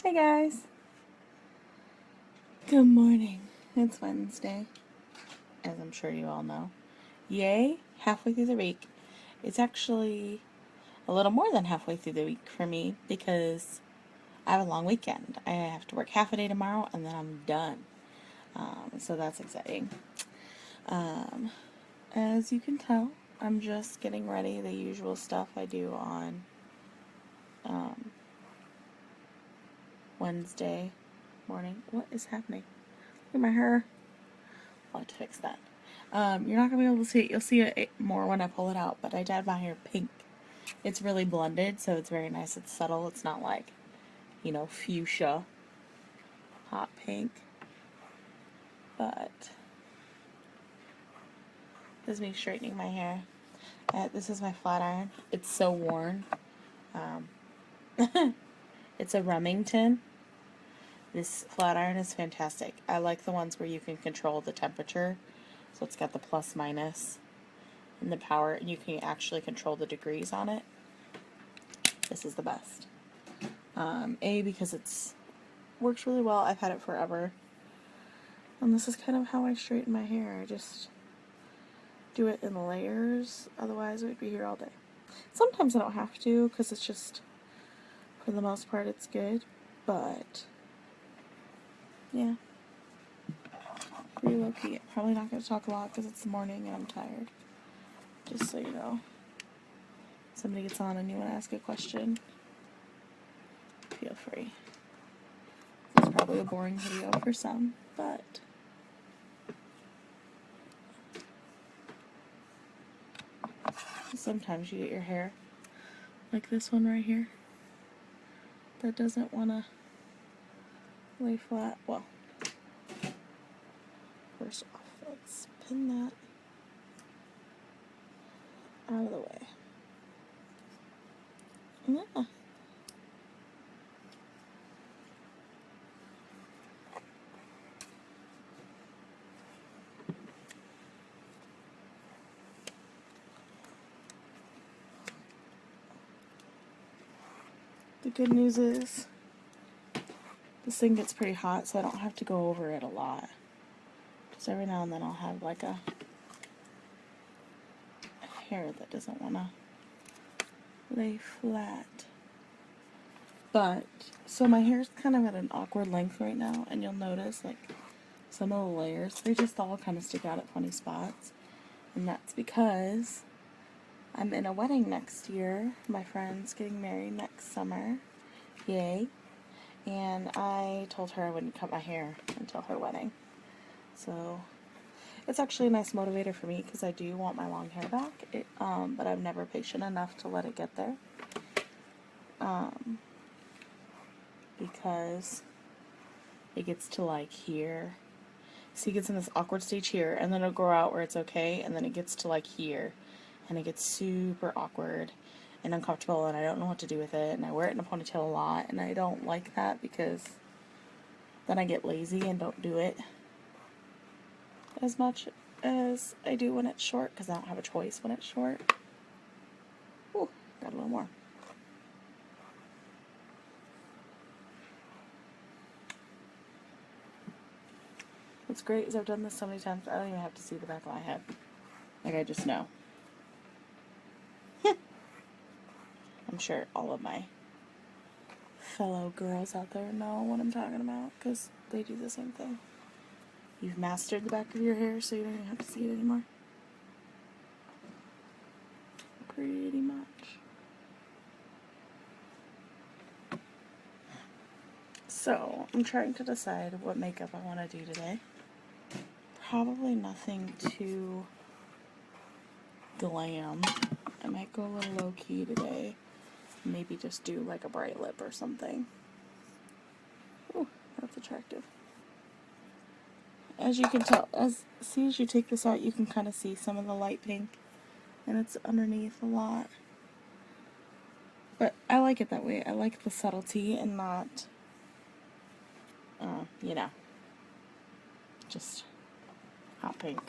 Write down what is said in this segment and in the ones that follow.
Hey guys. Good morning. It's Wednesday, as I'm sure you all know. Yay, halfway through the week. It's actually a little more than halfway through the week for me because I have a long weekend. I have to work half a day tomorrow and then I'm done. So that's exciting. As you can tell, I'm just getting ready, the usual stuff I do on Wednesday morning. What is happening? Look at my hair. I'll have to fix that. You're not going to be able to see it. You'll see it more when I pull it out, but I dyed my hair pink. It's really blended, so it's very nice. It's subtle. It's not like, fuchsia, hot pink. But this is me straightening my hair. This is my flat iron. It's so worn. It's a Remington. This flat iron is fantastic. I like the ones where you can control the temperature. So it's got the plus minus and the power, and you can actually control the degrees on it. This is the best. Because it's works really well. I've had it forever. And this is kind of how I straighten my hair. I just do it in layers. Otherwise, it would be here all day. Sometimes I don't have to because it's just, for the most part, it's good. But, yeah. Pretty low-key. Probably not going to talk a lot because it's the morning and I'm tired. Just so you know. Somebody gets on and you want to ask a question, feel free. This is probably a boring video for some, but sometimes you get your hair like this one right here that doesn't want to lay flat. Well, first off, let's pin that out of the way. Yeah. The good news is this thing gets pretty hot, so I don't have to go over it a lot. Just every now and then I'll have like a hair that doesn't want to lay flat. But, so my hair's kind of at an awkward length right now, and you'll notice like some of the layers, they just all kind of stick out at funny spots. And that's because I'm in a wedding next year. My friend's getting married next summer. Yay. And I told her I wouldn't cut my hair until her wedding. So it's actually a nice motivator for me because I do want my long hair back. But I'm never patient enough to let it get there. Because it gets to like here. See, it gets in this awkward stage here, and then it'll grow out where it's okay, and then it gets to like here, and it gets super awkward and uncomfortable, and I don't know what to do with it, and I wear it in a ponytail a lot, and I don't like that because then I get lazy and don't do it as much as I do when it's short, because I don't have a choice when it's short. Ooh, got a little more. What's great is I've done this so many times, I don't even have to see the back of my head. Like, I just know. I'm sure all of my fellow girls out there know what I'm talking about, because they do the same thing. You've mastered the back of your hair, so you don't even have to see it anymore. Pretty much. So, I'm trying to decide what makeup I want to do today. Probably nothing too glam. I might go a little low-key today. Maybe just do like a bright lip or something. Ooh, that's attractive. As you can tell, as soon as you take this out, you can kind of see some of the light pink, and it's underneath a lot. But I like it that way. I like the subtlety and not, just hot pink.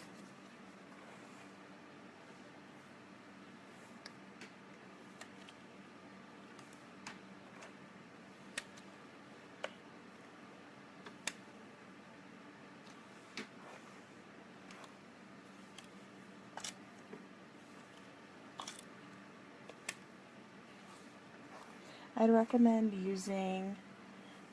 I'd recommend using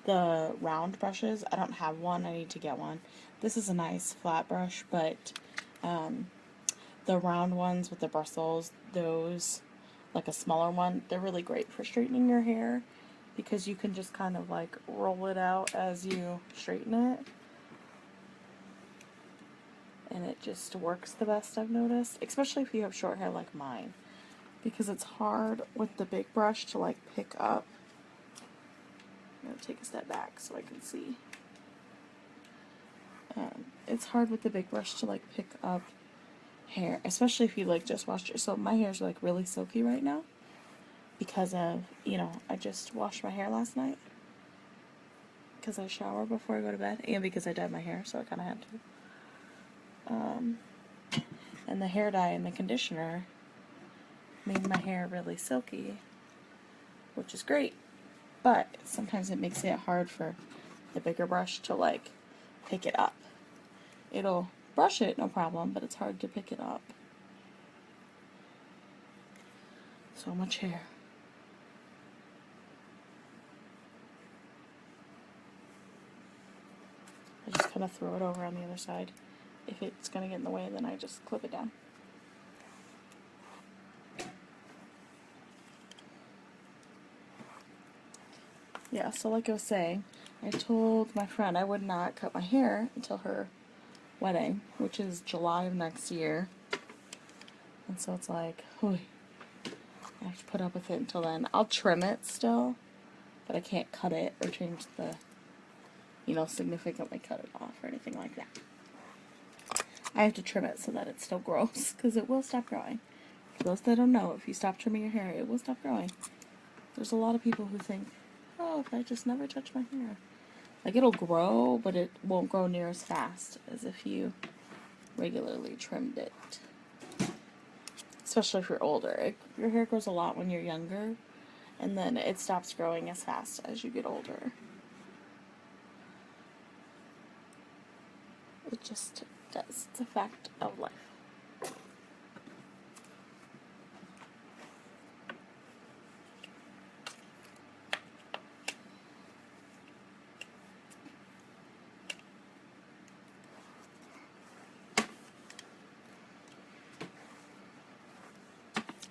the round brushes. I don't have one, I need to get one. This is a nice flat brush, but the round ones with the bristles, those, like a smaller one, they're really great for straightening your hair because you can just kind of like roll it out as you straighten it. And it just works the best, I've noticed, especially if you have short hair like mine, because it's hard with the big brush to like pick up. I'm going to take a step back so I can see. It's hard with the big brush to like pick up hair, especially if you like just washed your. So my hair's like really silky right now because of, you know, I just washed my hair last night because I shower before I go to bed, and because I dyed my hair, so I kind of had to. And the hair dye and the conditioner made my hair really silky, which is great, but sometimes it makes it hard for the bigger brush to like pick it up. It'll brush it, no problem, but it's hard to pick it up. So much hair. I just kind of throw it over on the other side. If it's going to get in the way, then I just clip it down. Yeah, so like I was saying, I told my friend I would not cut my hair until her wedding, which is July of next year. And so it's like, I have to put up with it until then. I'll trim it still, but I can't cut it or change the, significantly cut it off or anything like that. I have to trim it so that it still grows, because it will stop growing. For those that don't know, if you stop trimming your hair, it will stop growing. There's a lot of people who think, oh, if I just never touch my hair. Like, it'll grow, but it won't grow near as fast as if you regularly trimmed it. Especially if you're older. Your hair grows a lot when you're younger, and then it stops growing as fast as you get older. It just does. It's a fact of life.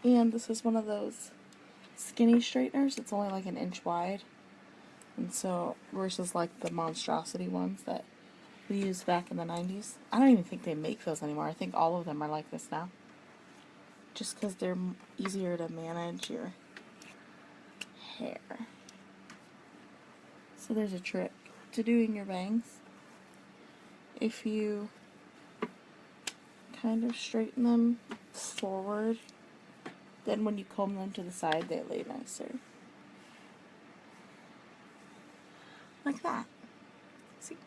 And this is one of those skinny straighteners. It's only like an inch wide. And so, versus like the monstrosity ones that we used back in the 90s. I don't even think they make those anymore. I think all of them are like this now. Just because they're easier to manage your hair. So there's a trick to doing your bangs. If you kind of straighten them forward, then when you comb them to the side, they lay nicer. Like that. See?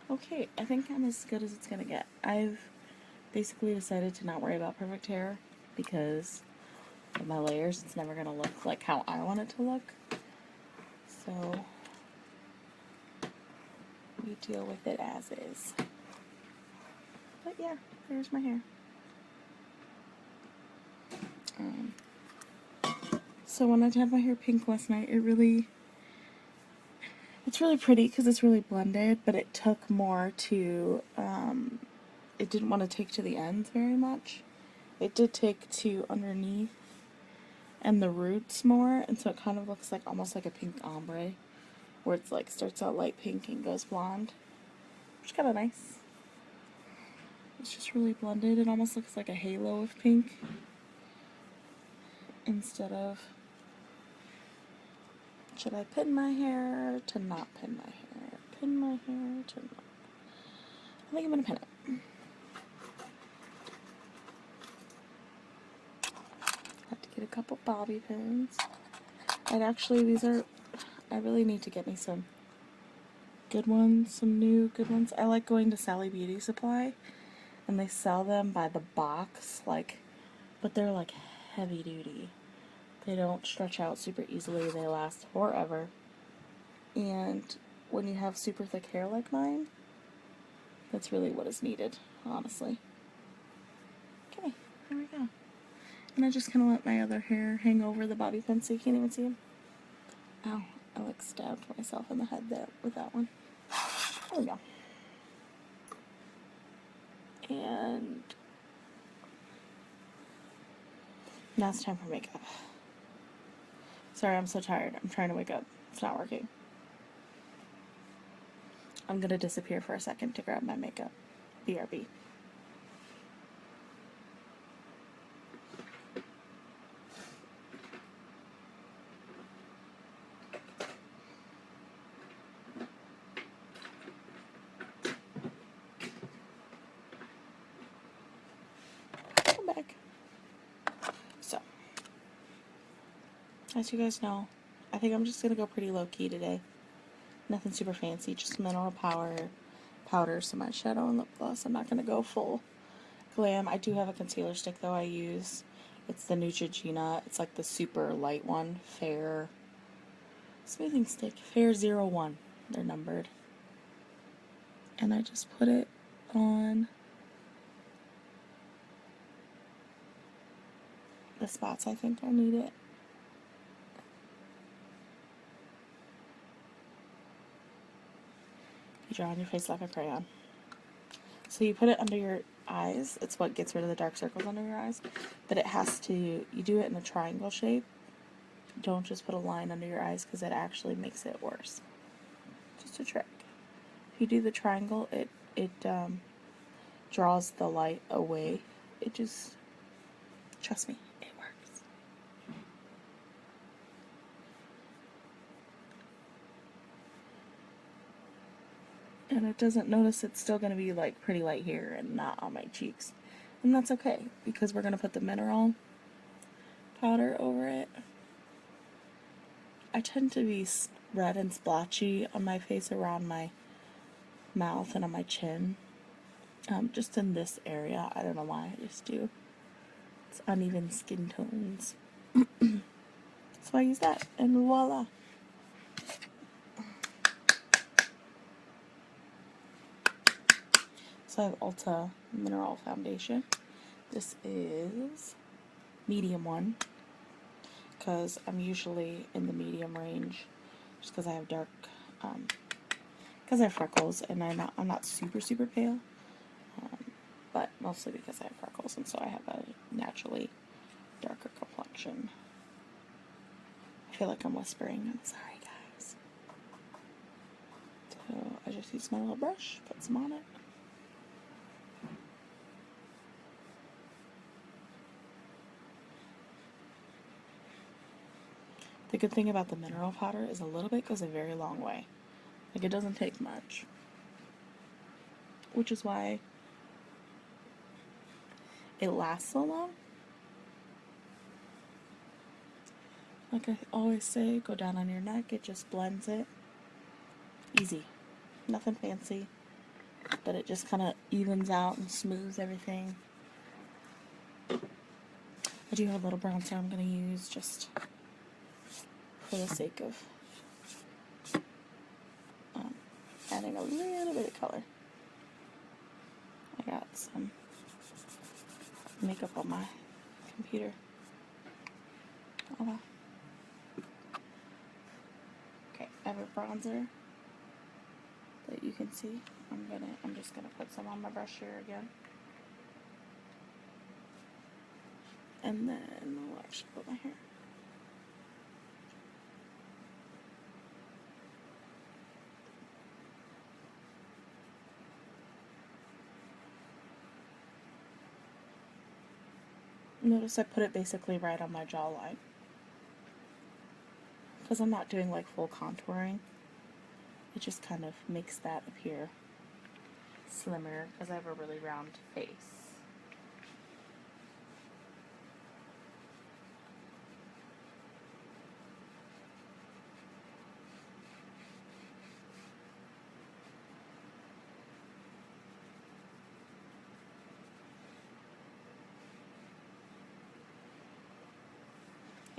Okay, I think I'm as good as it's gonna get. I've basically decided to not worry about perfect hair because of my layers. It's never gonna look like how I want it to look. So we deal with it as is. But yeah, there's my hair. So when I had my hair pink last night, it's really pretty because it's really blended, but it took more to, it didn't want to take to the ends very much. It did take to underneath and the roots more, and so it kind of looks like almost like a pink ombre, where it's like starts out light pink and goes blonde, which is kind of nice. It's just really blended. It almost looks like a halo of pink instead of, should I pin my hair to not pin my hair? Pin my hair to not. I think I'm going to pin it. Have to get a couple bobby pins. And actually, I really need to get me some good ones, some new good ones. I like going to Sally Beauty Supply, and they sell them by the box, but they're like heavy duty. They don't stretch out super easily, they last forever. And when you have super thick hair like mine, that's really what is needed, honestly. Okay, here we go. And I just kind of let my other hair hang over the bobby pin so you can't even see them. Ow, I like stabbed myself in the head there with that one. There we go. And now it's time for makeup. Sorry, I'm so tired. I'm trying to wake up. It's not working. I'm gonna disappear for a second to grab my makeup. BRB. Come back. So, as you guys know, I think I'm just gonna go pretty low key today. Nothing super fancy, just mineral powder, some eyeshadow, and lip gloss. I'm not gonna go full glam. I do have a concealer stick though I use. It's the Neutrogena. It's like the super light one. Fair smoothing stick. Fair 01. They're numbered. And I just put it on the spots I think I need it. You draw on your face like a crayon. So you put it under your eyes. It's what gets rid of the dark circles under your eyes. But it has to, you do it in a triangle shape. Don't just put a line under your eyes because it actually makes it worse. Just a trick. If you do the triangle, it draws the light away. It just, trust me, it works. And it doesn't notice it's still going to be like pretty light here and not on my cheeks. And that's okay because we're going to put the mineral powder over it. I tend to be red and splotchy on my face around my mouth and on my chin. Just in this area. I don't know why, I just do. It's uneven skin tones. So I use that and voila. So I have Ulta Mineral Foundation. This is medium one because I'm usually in the medium range just because I have dark, because I have freckles and I'm not super pale, but mostly because I have freckles and so I have a naturally darker complexion. I feel like I'm whispering. I'm sorry, guys. So I just use my little brush, put some on it. The good thing about the mineral powder is a little bit goes a very long way. Like, it doesn't take much. Which is why it lasts so long. Like I always say, go down on your neck, it just blends it. Easy. Nothing fancy. But it just kind of evens out and smooths everything. I do have a little bronzer I'm going to use just for the sake of adding a little bit of color. I got some makeup on my computer. Oh wow. Okay, I have a bronzer that you can see. I'm just gonna put some on my brush here again. And then I'll actually put my hair. Notice I put it basically right on my jawline. Because I'm not doing like full contouring. It just kind of makes that appear slimmer because I have a really round face.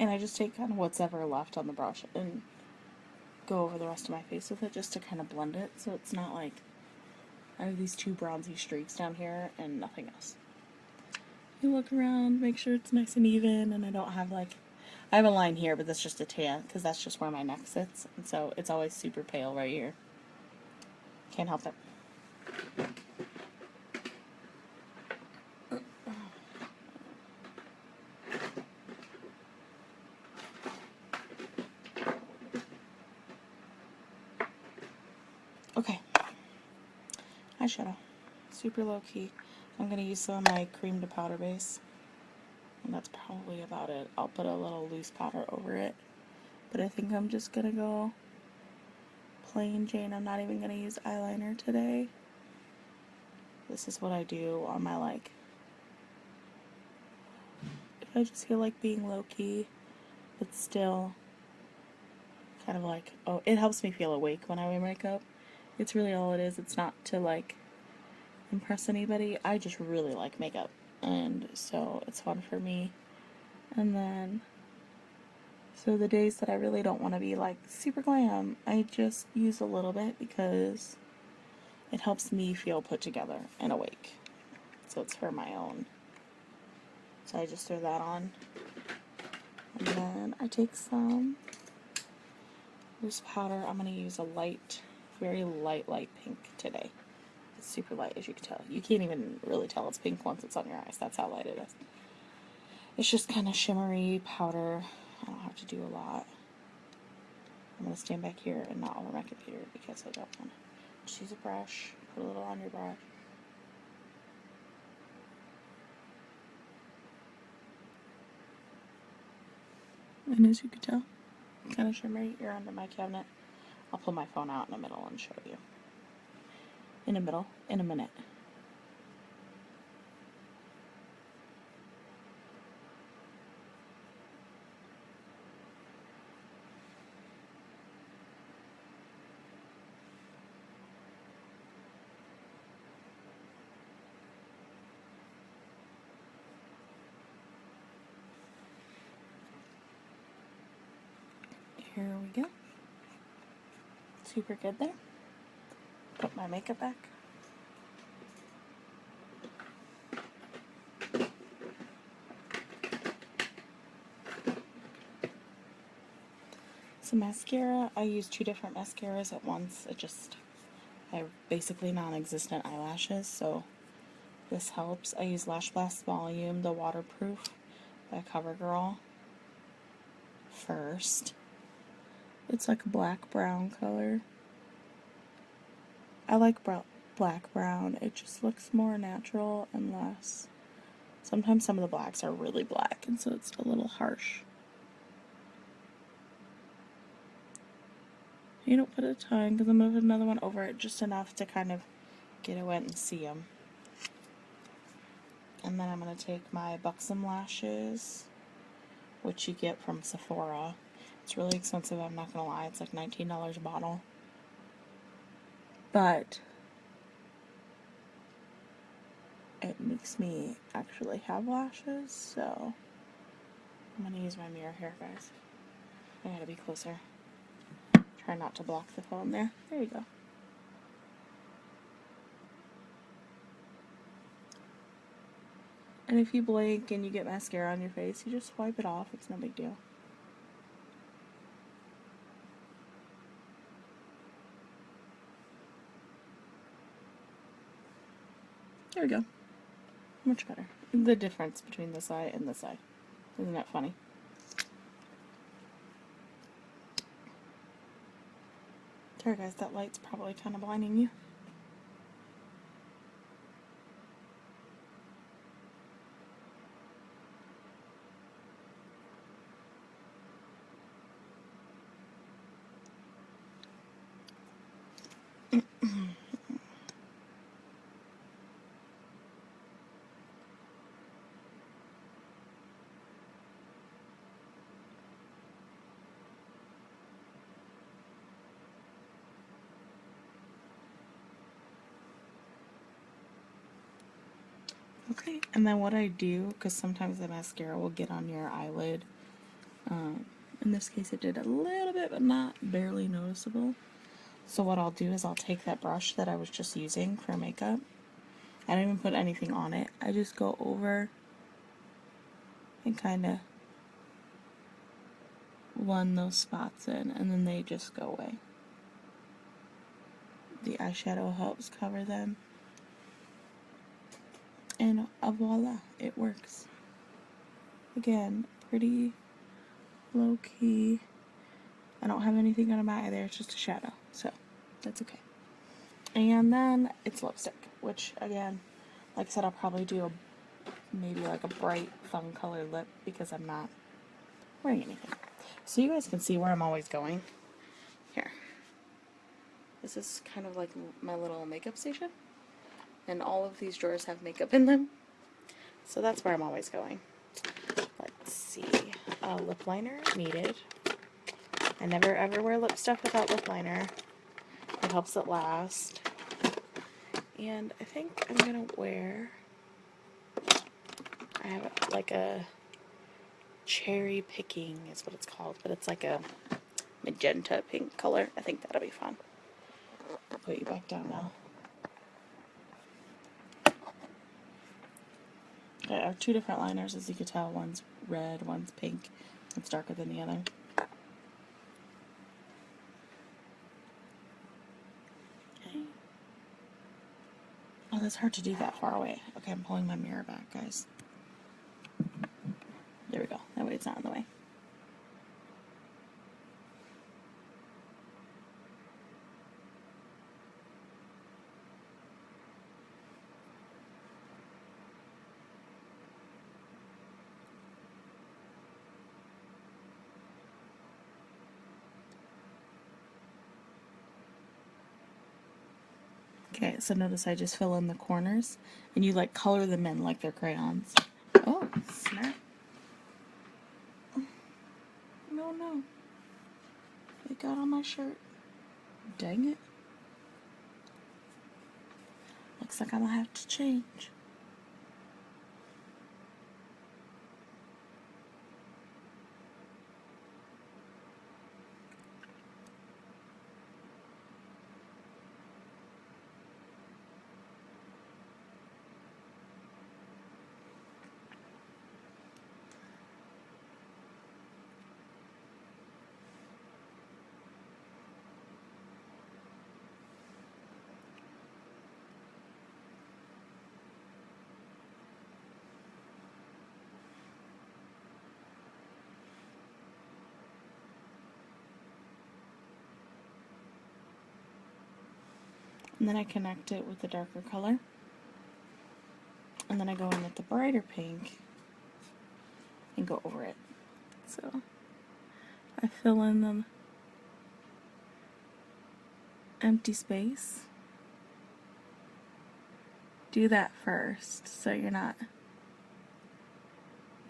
And I just take kind of what's ever left on the brush and go over the rest of my face with it just to kind of blend it so it's not like I have these two bronzy streaks down here and nothing else. You look around, make sure it's nice and even, and I don't have like, I have a line here, but that's just a tan, because that's just where my neck sits, and so it's always super pale right here. Can't help it. Okay, eyeshadow, super low key. I'm gonna use some of my cream to powder base, and that's probably about it. I'll put a little loose powder over it, but I think I'm just gonna go plain Jane. I'm not even gonna use eyeliner today. This is what I do on my, like, if I just feel like being low key, but still kind of like, oh, it helps me feel awake when I wear makeup. It's really all it is. It's not to like impress anybody. I just really like makeup, and so it's fun for me. And then, so the days that I really don't want to be like super glam, I just use a little bit because it helps me feel put together and awake. So it's for my own. So I just throw that on. And then I take some loose powder. I'm going to use a light, very light pink today. It's super light, as you can tell. You can't even really tell it's pink once it's on your eyes. That's how light it is. It's just kind of shimmery powder. I don't have to do a lot. I'm going to stand back here and not over my computer because I don't want to. Just use a brush. Put a little on your brush. And as you can tell, kind of shimmery. You're under my cabinet. I'll pull my phone out in the middle and show you. In the middle, in a minute. Here we go. Super good there. Put my makeup back. So mascara, I use 2 different mascaras at once. I have basically non-existent eyelashes, so this helps. I use Lash Blast Volume, the waterproof by CoverGirl first. It's like a black-brown color. I like black-brown. It just looks more natural and less. Sometimes some of the blacks are really black, and so it's a little harsh. You don't put a ton, because I'm going to put another one over it, just enough to kind of get it wet and see them. And then I'm going to take my Buxom lashes, which you get from Sephora. It's really expensive, I'm not going to lie. It's like $19 a bottle. But it makes me actually have lashes, so I'm going to use my mirror here, guys. I gotta be closer. Try not to block the phone there. There you go. And if you blink and you get mascara on your face, you just wipe it off. It's no big deal. There we go. Much better. The difference between this eye and this eye. Isn't that funny? Sorry guys, that light's probably kind of blinding you. Okay, and then what I do, because sometimes the mascara will get on your eyelid, in this case it did a little bit, but not barely noticeable. So what I'll do is I'll take that brush that I was just using for makeup. I don't even put anything on it. I just go over and kind of blend those spots in, and then they just go away. The eyeshadow helps cover them, and voila, it works. Again, pretty low key. I don't have anything under my eye there, it's just a shadow, so that's okay. And then it's lipstick, which again, like I said, I'll probably do maybe like a bright, fun colored lip because I'm not wearing anything. So you guys can see where I'm always going. Here. This is kind of like my little makeup station. And all of these drawers have makeup in them. So that's where I'm always going. Let's see. Lip liner needed. I never ever wear lip stuff without lip liner. It helps it last. And I think I'm gonna wear, I have like a cherry picking is what it's called, but it's like a magenta pink color. I think that'll be fun. I'll put you back down now. I have two different liners, as you can tell. One's red, one's pink. It's darker than the other. Okay. Oh, that's hard to do that far away. Okay, I'm pulling my mirror back, guys. There we go. That way it's not in the way. Okay, so notice I just fill in the corners, and you like color them in like they're crayons. Oh, snap. No, no. It got on my shirt. Dang it. Looks like I'm gonna have to change. And then I connect it with the darker color. And then I go in with the brighter pink and go over it. So I fill in the empty space. Do that first so you're not.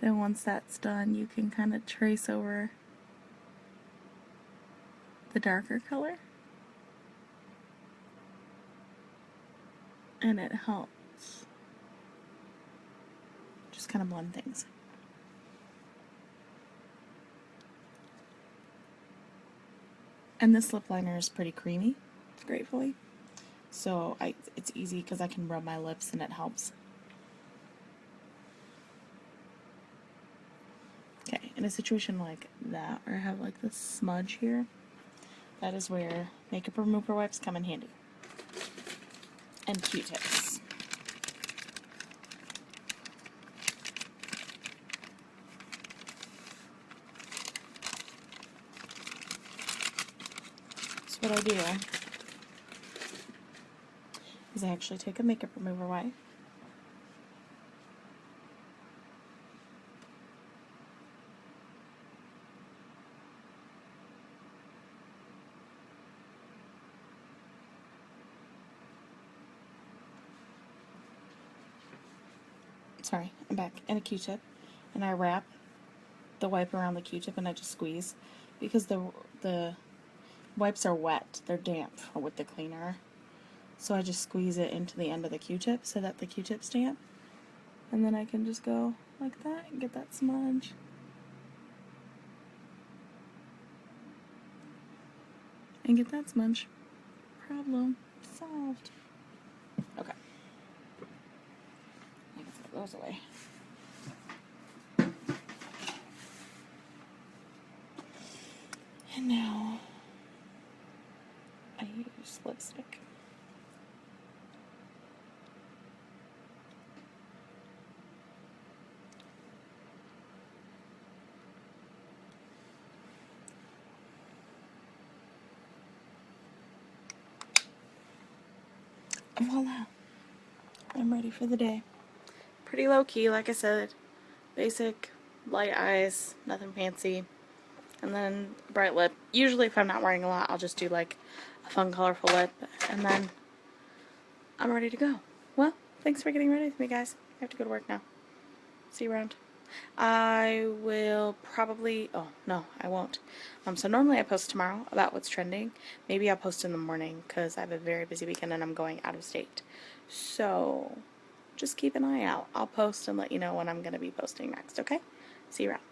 Then once that's done, you can kind of trace over the darker color. And it helps just kind of blend things. And this lip liner is pretty creamy, gratefully. So it's easy because I can rub my lips and it helps. Okay, in a situation like that, where I have like this smudge here, that is where makeup remover wipes come in handy. And Q-tips. So what I do is I actually take a makeup remover wipe, sorry, I'm back, and a Q-tip, and I wrap the wipe around the Q-tip and I just squeeze, because the wipes are wet, they're damp with the cleaner, so I just squeeze it into the end of the Q-tip so that the Q-tip's damp, and then I can just go like that and get that smudge. And get that smudge. Problem solved. Okay. I can throw those away. And now I use lipstick. And voila, I'm ready for the day. Pretty low key, like I said. Basic, light eyes, nothing fancy. And then bright lip. Usually if I'm not wearing a lot, I'll just do like a fun colorful lip. And then I'm ready to go. Well, thanks for getting ready with me, guys. I have to go to work now. See you around. I will probably, oh no, I won't. So normally I post tomorrow about what's trending. Maybe I'll post in the morning because I have a very busy weekend and I'm going out of state. So just keep an eye out. I'll post and let you know when I'm going to be posting next, okay? See you around.